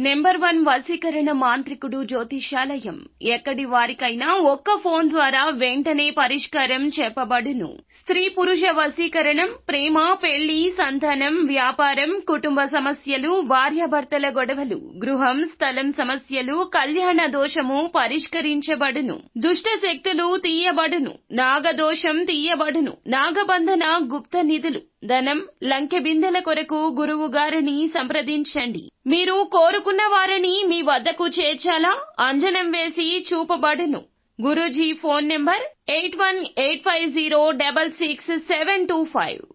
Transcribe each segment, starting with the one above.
Number 1 వశీకరణ మాంత్రికుడు జ్యోతిషాలయం. ఎక్కడి వారికైనా ఒక్క ఫోన్ ద్వారా వెంటనే పరిష్కారం చెప్పబడును. స్త్రీ పురుష వశీకరణం, ప్రేమ, పెళ్లి, సంతానం, వ్యాపారం, కుటుంబ సమస్యలు, భార్యాభర్తల గొడవలు, గృహం, స్థలం సమస్యలు, కళ్యాణ దోషము పరిష్కరించబడును. దుష్ట శక్తులు తీయబడును. నాగదోషం తీయబడును. నాగబంధన, గుప్త నిధులు, ధనం, లంకె బిందెల కొరకు గురువు గారిని సంప్రదించండి. మీరు కోరుకున్న వారిని మీ వద్దకు చేర్చాలా? అంజనం వేసి చూపబడును. Guruji phone number 8185066725.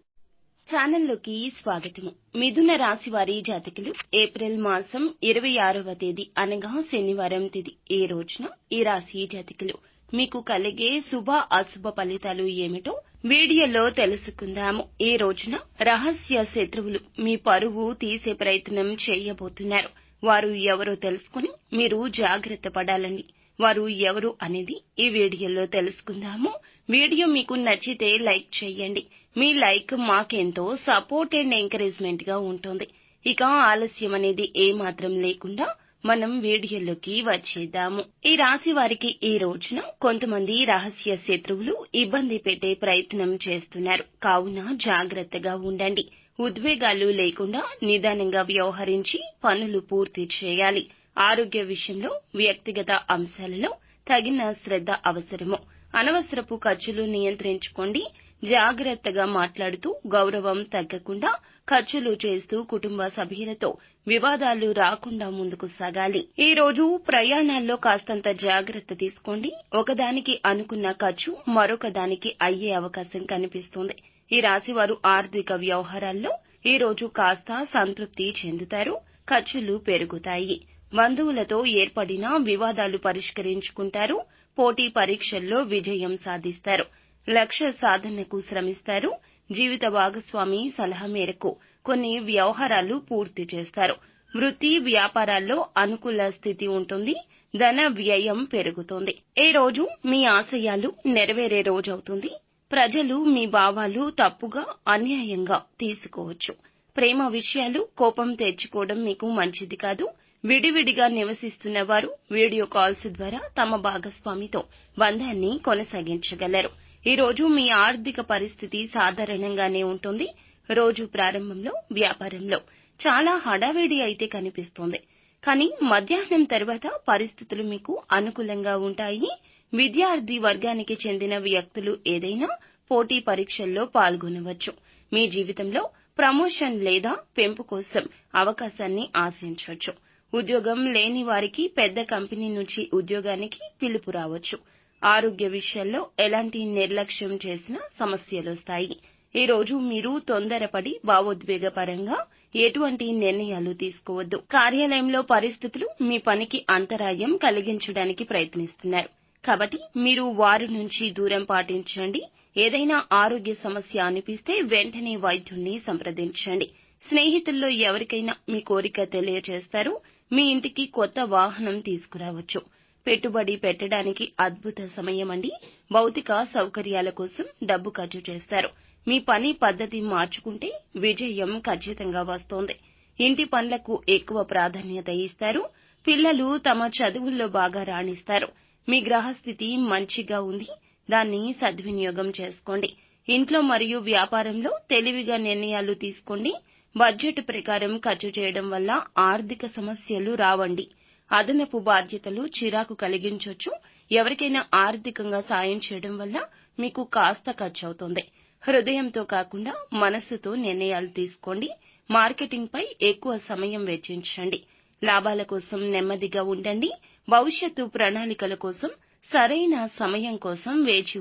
ఛానల్లోకి స్వాగతము. మిథున రాశి వారి జాతకులు ఏప్రిల్ మాసం 26వ తేదీ అనగా శనివారం తిథి ఈ రోజున ఈ రాశి జాతకులు మీకు కలిగే శుభ అశుభ ఫలితాలు ఏమిటో వీడియోలో తెలుసుకుందాము. ఈ రోజున రహస్య శత్రువులు మీ పరువు తీసే ప్రయత్నం చేయబోతున్నారు. వారు ఎవరో తెలుసుకుని మీరు జాగ్రత్త పడాలండి. వారు ఎవరు అనేది ఈ వీడియోలో తెలుసుకుందాము. వీడియో మీకు నచ్చితే లైక్ చేయండి. మీ లైక్ మాకెంతో సపోర్ట్ అండ్ ఎంకరేజ్మెంట్ గా ఉంటుంది. ఇక ఆలస్యం అనేది ఏమాత్రం లేకుండా మనం వీడియోలోకి వచ్చేద్దాము. ఈ రాశి వారికి ఈ రోజున కొంతమంది రహస్య శత్రువులు ఇబ్బంది పెట్టే ప్రయత్నం చేస్తున్నారు. కావున జాగ్రత్తగా ఉండండి. ఉద్వేగాలు లేకుండా నిదానంగా వ్యవహరించి పనులు పూర్తి చేయాలి. ఆరోగ్య విషయంలో వ్యక్తిగత అంశాలలో తగిన శ్రద్ధ అవసరము. అనవసరపు ఖర్చులు నియంత్రించుకోండి. జాగ్రత్తగా మాట్లాడుతూ గౌరవం తగ్గకుండా ఖర్చులు చేస్తూ కుటుంబ సభ్యులతో వివాదాలు రాకుండా ముందుకు సాగాలి. ఈ రోజు ప్రయాణాల్లో కాస్తంత జాగ్రత్త తీసుకోండి. ఒకదానికి అనుకున్న ఖర్చు మరొక దానికి అయ్యే అవకాశం కనిపిస్తుంది. ఈ రాశి వారు ఆర్థిక వ్యవహారాల్లో ఈ రోజు కాస్త సంతృప్తి చెందుతారు. ఖర్చులు పెరుగుతాయి. బంధువులతో ఏర్పడిన వివాదాలు పరిష్కరించుకుంటారు. పోటీ పరీక్షల్లో విజయం సాధిస్తారు. లక్ష్య సాధనకు శ్రమిస్తారు. జీవిత భాగస్వామి సలహా మేరకు కొన్ని వ్యవహారాలు పూర్తి చేస్తారు. వృత్తి వ్యాపారాల్లో అనుకూల స్థితి ఉంటుంది. ధన వ్యయం పెరుగుతుంది. ఈ రోజు మీ ఆశయాలు నెరవేరే రోజవుతుంది. ప్రజలు మీ భావాలు తప్పుగా అన్యాయంగా తీసుకోవచ్చు. ప్రేమ విషయాలు కోపం తెచ్చుకోవడం మీకు మంచిది కాదు. విడివిడిగా నివసిస్తున్న వారు వీడియో కాల్స్ ద్వారా తమ భాగస్వామితో బంధాన్ని కొనసాగించగలరు. ఈ రోజు మీ ఆర్థిక పరిస్థితి సాధారణంగానే ఉంటుంది. రోజు ప్రారంభంలో వ్యాపారంలో చాలా హడావిడి అయితే కనిపిస్తోంది. కానీ మధ్యాహ్నం తర్వాత పరిస్థితులు మీకు అనుకూలంగా ఉంటాయి. విద్యార్థి వర్గానికి చెందిన వ్యక్తులు ఏదైనా పోటీ పరీక్షల్లో పాల్గొనవచ్చు. మీ జీవితంలో ప్రమోషన్ లేదా పెంపు కోసం అవకాశాన్ని ఆశించవచ్చు. ఉద్యోగం లేని వారికి పెద్ద కంపెనీ నుంచి ఉద్యోగానికి పిలుపు రావచ్చు. ఆరోగ్య విషయాల్లో ఎలాంటి నిర్లక్ష్యం చేసినా సమస్యలొస్తాయి. ఈ రోజు మీరు తొందరపడి భావోద్వేగపరంగా ఎటువంటి నిర్ణయాలు తీసుకోవద్దు. కార్యాలయంలో పరిస్థితులు మీ పనికి అంతరాయం కలిగించడానికి ప్రయత్నిస్తున్నారు. కాబట్టి మీరు వారి నుంచి దూరం పాటించండి. ఏదైనా ఆరోగ్య సమస్య అనిపిస్తే వెంటనే వైద్యుణ్ణి సంప్రదించండి. స్నేహితుల్లో ఎవరికైనా మీ కోరిక తెలియజేస్తారు. మీ ఇంటికి కొత్త వాహనం తీసుకురావచ్చు. పెట్టుబడి పెట్టడానికి అద్భుత సమయమండి. భౌతిక సౌకర్యాల కోసం డబ్బు ఖర్చు చేస్తారు. మీ పని పద్ధతి మార్చుకుంటే విజయం ఖచ్చితంగా వస్తోంది. ఇంటి పనులకు ఎక్కువ ప్రాధాన్యత ఇస్తారు. పిల్లలు తమ చదువుల్లో బాగా రాణిస్తారు. మీ గ్రహస్థితి మంచిగా ఉంది. దాన్ని సద్వినియోగం చేసుకోండి. ఇంట్లో మరియు వ్యాపారంలో తెలివిగా నిర్ణయాలు తీసుకోండి. బడ్జెట్ ప్రకారం ఖర్చు చేయడం వల్ల ఆర్థిక సమస్యలు రావండి. అదనపు బాధ్యతలు చిరాకు కలిగించొచ్చు. ఎవరికైనా ఆర్థికంగా సాయం చేయడం వల్ల మీకు కాస్త ఖర్చవుతుంది. హృదయంతో కాకుండా మనస్సుతో నిర్ణయాలు తీసుకోండి. మార్కెటింగ్ పై ఎక్కువ సమయం వెచ్చించండి. లాభాల కోసం నెమ్మదిగా ఉండండి. భవిష్యత్తు ప్రణాళికల కోసం సరైన సమయం కోసం వేచి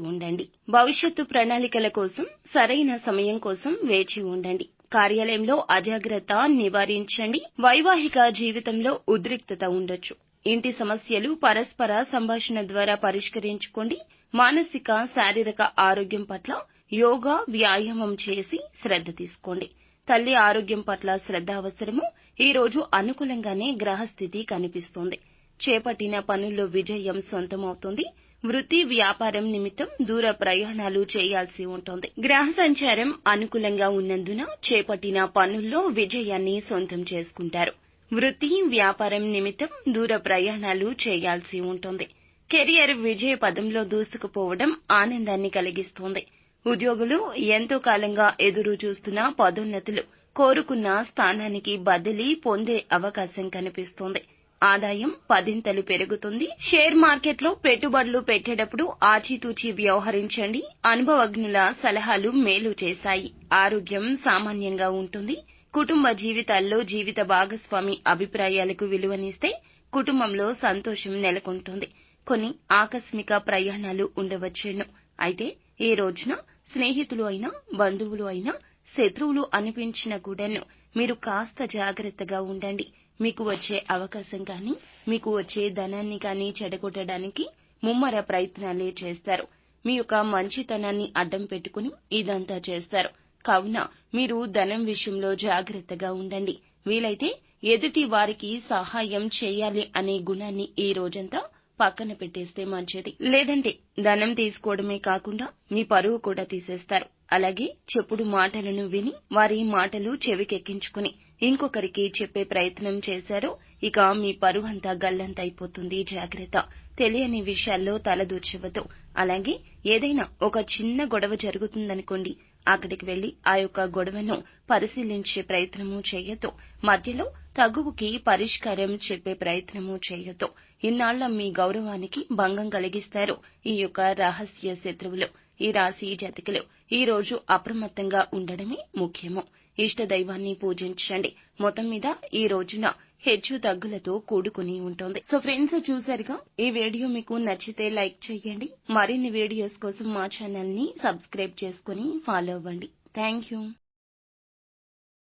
ఉండండి. కార్యాలయంలో అజాగ్రత్త నివారించండి. వైవాహిక జీవితంలో ఉద్రిక్తత ఉండొచ్చు. ఇంటి సమస్యలు పరస్పర సంభాషణ ద్వారా పరిష్కరించుకోండి. మానసిక శారీరక ఆరోగ్యం పట్ల యోగా వ్యాయామం చేసి శ్రద్ధ తీసుకోండి. తల్లి ఆరోగ్యం పట్ల శ్రద్ధ అవసరము. ఈ రోజు అనుకూలంగానే గ్రహస్థితి కనిపిస్తోంది. చేపట్టిన పనుల్లో విజయం సొంతమవుతుంది. వృత్తి వ్యాపారం నిమిత్తం దూర ప్రయాణాలు చేయాల్సి ఉంటుంది. గ్రహ సంచారం అనుకూలంగా ఉన్నందున చేపట్టిన పనుల్లో విజయాన్ని సొంతం చేసుకుంటారు. వృత్తి వ్యాపారం నిమిత్తం దూర ప్రయాణాలు చేయాల్సి ఉంటుంది. కెరియర్ విజయ పదంలో దూసుకుపోవడం ఆనందాన్ని కలిగిస్తోంది. ఉద్యోగులు ఎంతో కాలంగా ఎదురు చూస్తున్న పదోన్నతులు కోరుకున్న స్థానానికి బదిలీ పొందే అవకాశం కనిపిస్తోంది. ఆదాయం పదింతలు పెరుగుతుంది. షేర్ మార్కెట్లో పెట్టుబడులు పెట్టేటప్పుడు ఆచితూచి వ్యవహరించండి. అనుభవజ్ఞుల సలహాలు మేలు చేశాయి. ఆరోగ్యం సామాన్యంగా ఉంటుంది. కుటుంబ జీవితాల్లో జీవిత భాగస్వామి అభిప్రాయాలకు విలువనిస్తే కుటుంబంలో సంతోషం నెలకొంటుంది. కొన్ని ఆకస్మిక ప్రయాణాలు ఉండవచ్చును. అయితే ఈ రోజున స్నేహితులు అయినా బంధువులు అయినా శత్రువులు అనిపించినా కూడాను మీరు కాస్త జాగ్రత్తగా ఉండండి. మీకు వచ్చే అవకాశం కానీ మీకు వచ్చే ధనాన్ని కానీ చెడగొట్టడానికి ముమ్మర ప్రయత్నాలే చేస్తారు. మీ యొక్క మంచితనాన్ని అడ్డం పెట్టుకుని ఇదంతా చేస్తారు. కావున మీరు ధనం విషయంలో జాగ్రత్తగా ఉండండి. వీలైతే ఎదుటి వారికి సహాయం చేయాలి అనే గుణాన్ని ఈ రోజంతా పక్కన పెట్టేస్తే మంచిది. లేదంటే ధనం తీసుకోవడమే కాకుండా మీ పరువు కూడా తీసేస్తారు. అలాగే చెప్పుడు మాటలను విని వారి మాటలు చెవికెక్కించుకుని ఇంకొకరికి చెప్పే ప్రయత్నం చేశారో ఇక మీ పరువంతా గల్లంతైపోతుంది. జాగ్రత్త. తెలియని విషయాల్లో తలదూర్చవద్దు. అలాగే ఏదైనా ఒక చిన్న గొడవ జరుగుతుందనుకోండి, అక్కడికి వెళ్లి ఆ యొక్క గొడవను పరిశీలించే ప్రయత్నము చేయొద్దు. మధ్యలో తగువుకి పరిష్కారం చెప్పే ప్రయత్నము చేయొద్దు. ఇన్నాళ్ల మీ గౌరవానికి భంగం కలిగిస్తారు ఈ యొక్క రహస్య శత్రువులు. ఈ రాశి జాతకులు ఈ రోజు అప్రమత్తంగా ఉండడమే ముఖ్యము. ఇష్ట దైవాన్ని పూజించండి. మొత్తం మీద ఈ రోజున హెచ్చు తగ్గులతో కూడుకుని ఉంటుంది. సో ఫ్రెండ్స్, చూసారుగా, ఈ వీడియో మీకు నచ్చితే లైక్ చేయండి. మరిన్ని వీడియోస్ కోసం మా ఛానల్ ని సబ్స్క్రైబ్ చేసుకుని ఫాలో అవ్వండి. Thank you.